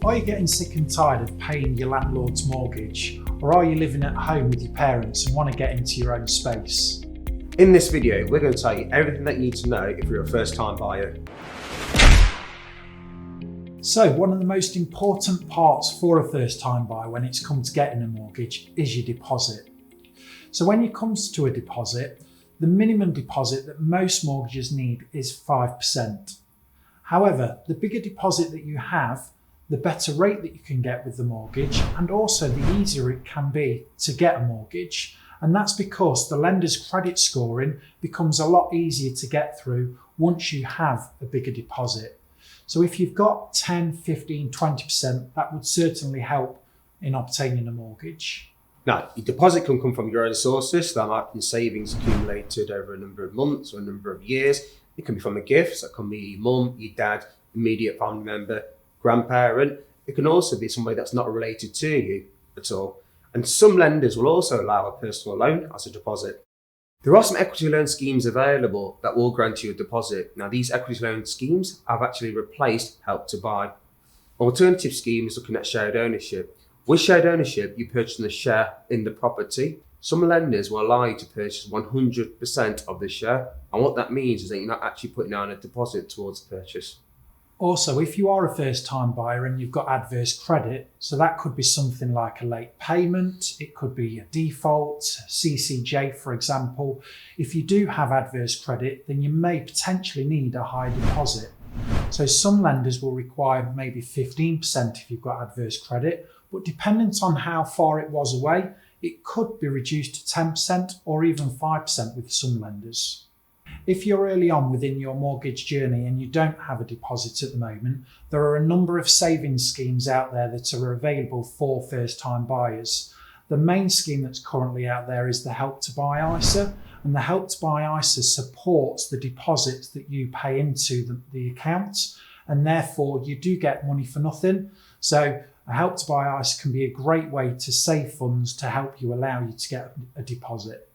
Are you getting sick and tired of paying your landlord's mortgage? Or are you living at home with your parents and want to get into your own space? In this video, we're going to tell you everything that you need to know if you're a first-time buyer. So, one of the most important parts for a first-time buyer when it's come to getting a mortgage is your deposit. So when it comes to a deposit, the minimum deposit that most mortgages need is 5%. However, the bigger deposit that you have, the better rate that you can get with the mortgage, and also the easier it can be to get a mortgage. And that's because the lender's credit scoring becomes a lot easier to get through once you have a bigger deposit. So if you've got 10, 15, 20%, that would certainly help in obtaining a mortgage. Now, your deposit can come from your own sources. That might be savings accumulated over a number of months or a number of years. It can be from a gift, so it can be your mum, your dad, immediate family member, grandparent. It can also be somebody that's not related to you at all. And some lenders will also allow a personal loan as a deposit. There are some equity loan schemes available that will grant you a deposit. Now, these equity loan schemes have actually replaced Help to Buy. Alternative scheme is looking at shared ownership. With shared ownership, you purchase a share in the property. Some lenders will allow you to purchase 100% of the share. And what that means is that you're not actually putting down a deposit towards the purchase. Also, if you are a first-time buyer and you've got adverse credit, so that could be something like a late payment, it could be a default, CCJ for example. If you do have adverse credit, then you may potentially need a high deposit. So some lenders will require maybe 15% if you've got adverse credit, but dependent on how far it was away, it could be reduced to 10% or even 5% with some lenders. If you're early on within your mortgage journey and you don't have a deposit at the moment, there are a number of savings schemes out there that are available for first-time buyers. The main scheme that's currently out there is the Help to Buy ISA, and the Help to Buy ISA supports the deposits that you pay into the account, and therefore you do get money for nothing. So a Help to Buy ISA can be a great way to save funds to help you allow you to get a deposit.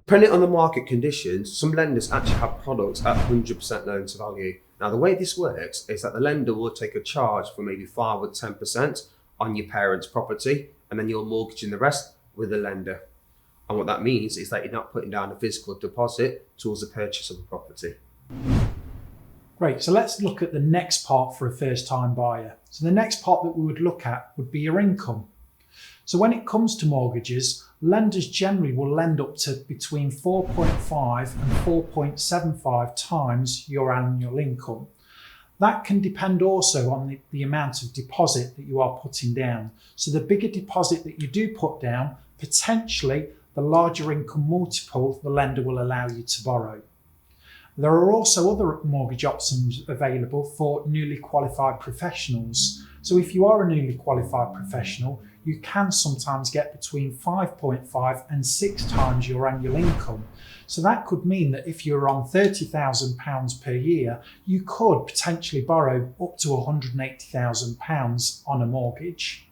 Depending on the market conditions, some lenders actually have products at 100% loan to value. Now, the way this works is that the lender will take a charge for maybe 5 or 10% on your parents' property, and then you're mortgaging the rest with the lender. And what that means is that you're not putting down a physical deposit towards the purchase of the property. Great, so let's look at the next part for a first-time buyer. So the next part that we would look at would be your income. So when it comes to mortgages, lenders generally will lend up to between 4.5 and 4.75 times your annual income. That can depend also on the amount of deposit that you are putting down. So the bigger deposit that you do put down, potentially the larger income multiple the lender will allow you to borrow. There are also other mortgage options available for newly qualified professionals. So if you are a newly qualified professional, you can sometimes get between 5.5 and 6 times your annual income. So that could mean that if you're on £30,000 per year, you could potentially borrow up to £180,000 on a mortgage.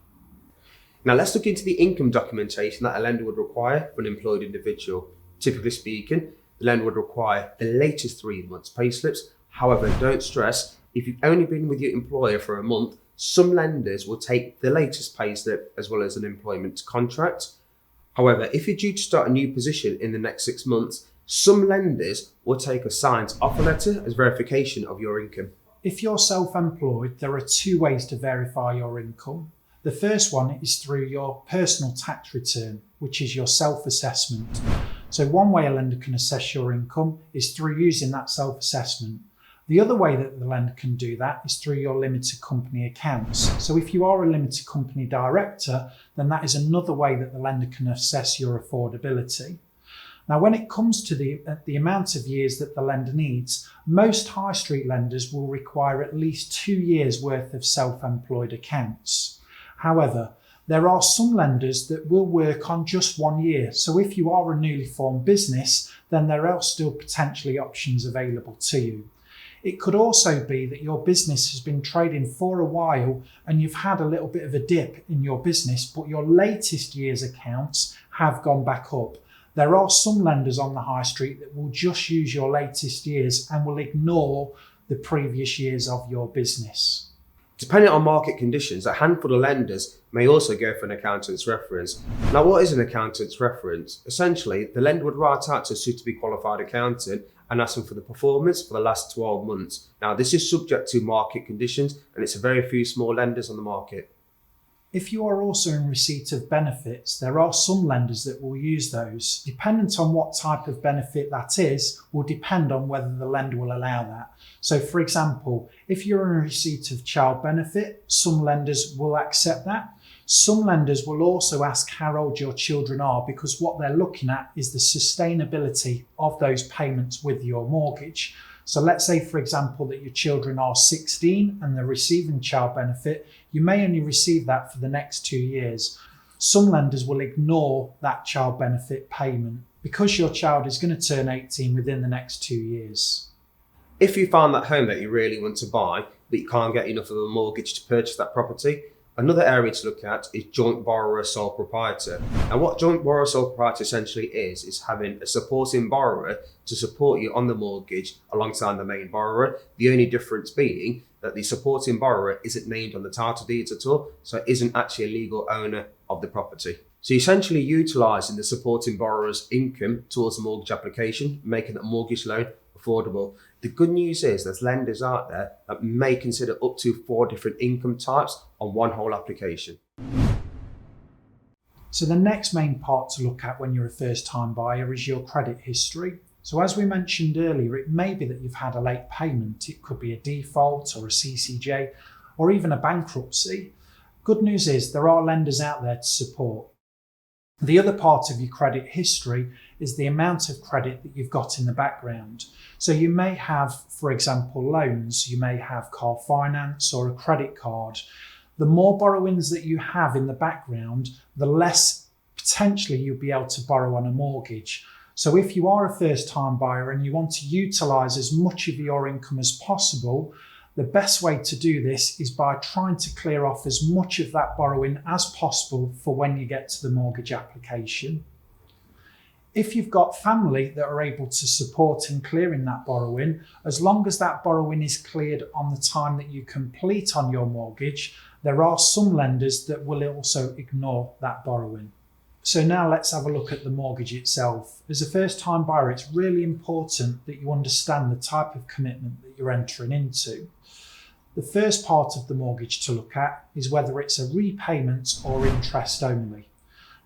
Now, let's look into the income documentation that a lender would require for an employed individual. Typically speaking, the lender would require the latest 3 months' payslips. However, don't stress, if you've only been with your employer for a month, some lenders will take the latest payslip as well as an employment contract. However, if you're due to start a new position in the next 6 months, some lenders will take a signed offer letter as verification of your income. If you're self-employed, there are 2 ways to verify your income. The first one is through your personal tax return, which is your self-assessment. So one way a lender can assess your income is through using that self-assessment. The other way that the lender can do that is through your limited company accounts. So if you are a limited company director, then that is another way that the lender can assess your affordability. Now, when it comes to the amount of years that the lender needs, most high street lenders will require at least 2 years worth of self-employed accounts. However, there are some lenders that will work on just 1 year. So if you are a newly formed business, then there are still potentially options available to you. It could also be that your business has been trading for a while and you've had a little bit of a dip in your business, but your latest year's accounts have gone back up. There are some lenders on the high street that will just use your latest years and will ignore the previous years of your business. Depending on market conditions, a handful of lenders may also go for an accountant's reference. Now, what is an accountant's reference? Essentially, the lender would write out to a suitably qualified accountant and ask them for the performance for the last 12 months. Now, this is subject to market conditions, and it's a very few small lenders on the market. If you are also in receipt of benefits, there are some lenders that will use those. Dependent on what type of benefit that is, will depend on whether the lender will allow that. So for example, if you're in receipt of child benefit, some lenders will accept that. Some lenders will also ask how old your children are, because what they're looking at is the sustainability of those payments with your mortgage. So let's say, for example, that your children are 16 and they're receiving child benefit. You may only receive that for the next 2 years. Some lenders will ignore that child benefit payment because your child is going to turn 18 within the next 2 years. If you found that home that you really want to buy, but you can't get enough of a mortgage to purchase that property, another area to look at is joint borrower sole proprietor. And what joint borrower sole proprietor essentially is having a supporting borrower to support you on the mortgage alongside the main borrower. The only difference being that the supporting borrower isn't named on the title deeds at all, so it isn't actually a legal owner of the property. So you're essentially utilising the supporting borrower's income towards the mortgage application, making that mortgage loan affordable. The good news is there's lenders out there that may consider up to 4 different income types on one whole application. So the next main part to look at when you're a first-time buyer is your credit history. So as we mentioned earlier, it may be that you've had a late payment. It could be a default or a CCJ or even a bankruptcy. Good news is there are lenders out there to support. The other part of your credit history is the amount of credit that you've got in the background. So you may have, for example, loans, you may have car finance or a credit card. The more borrowings that you have in the background, the less potentially you'll be able to borrow on a mortgage. So if you are a first-time buyer and you want to utilise as much of your income as possible, the best way to do this is by trying to clear off as much of that borrowing as possible for when you get to the mortgage application. If you've got family that are able to support in clearing that borrowing, as long as that borrowing is cleared on the time that you complete on your mortgage, there are some lenders that will also ignore that borrowing. So now let's have a look at the mortgage itself. As a first-time buyer, it's really important that you understand the type of commitment that you're entering into. The first part of the mortgage to look at is whether it's a repayment or interest only.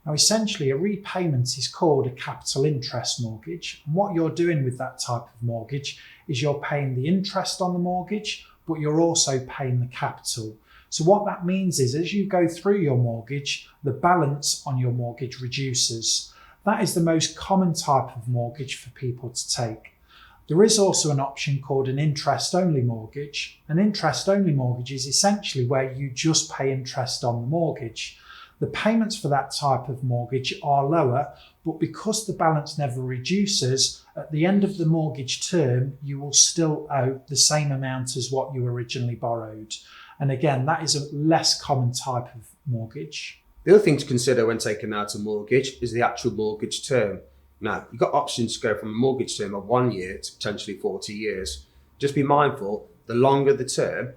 Now, essentially, a repayment is called a capital interest mortgage. And what you're doing with that type of mortgage is you're paying the interest on the mortgage, but you're also paying the capital. So what that means is as you go through your mortgage, the balance on your mortgage reduces. That is the most common type of mortgage for people to take. There is also an option called an interest-only mortgage. An interest-only mortgage is essentially where you just pay interest on the mortgage. The payments for that type of mortgage are lower, but because the balance never reduces, at the end of the mortgage term, you will still owe the same amount as what you originally borrowed. And again, that is a less common type of mortgage. The other thing to consider when taking out a mortgage is the actual mortgage term. Now, you've got options to go from a mortgage term of 1 year to potentially 40 years. Just be mindful, the longer the term,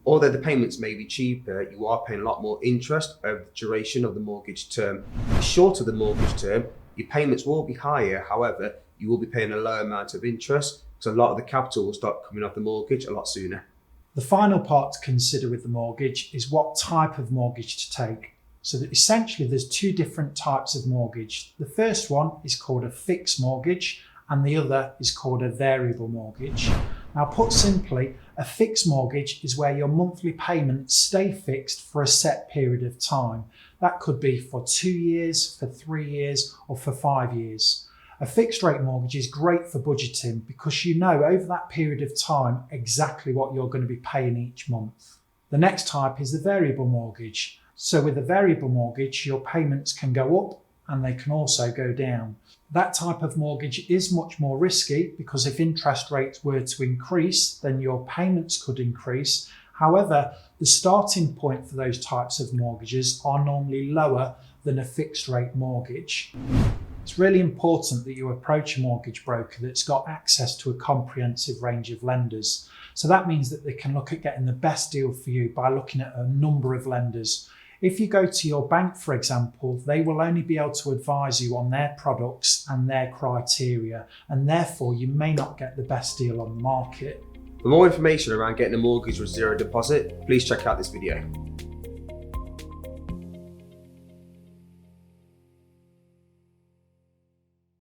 although the payments may be cheaper, you are paying a lot more interest over the duration of the mortgage term. The shorter the mortgage term, your payments will be higher. However, you will be paying a low amount of interest because a lot of the capital will start coming off the mortgage a lot sooner. The final part to consider with the mortgage is what type of mortgage to take. So that essentially there's 2 different types of mortgage. The first one is called a fixed mortgage and the other is called a variable mortgage. Now, put simply, a fixed mortgage is where your monthly payments stay fixed for a set period of time. That could be for 2 years, for 3 years, or for 5 years. A fixed rate mortgage is great for budgeting because you know over that period of time exactly what you're going to be paying each month. The next type is the variable mortgage. So with a variable mortgage, your payments can go up and they can also go down. That type of mortgage is much more risky because if interest rates were to increase, then your payments could increase. However, the starting point for those types of mortgages are normally lower than a fixed rate mortgage. It's really important that you approach a mortgage broker that's got access to a comprehensive range of lenders. So that means that they can look at getting the best deal for you by looking at a number of lenders. If you go to your bank, for example, they will only be able to advise you on their products and their criteria, and therefore you may not get the best deal on the market. For more information around getting a mortgage with zero deposit, please check out this video.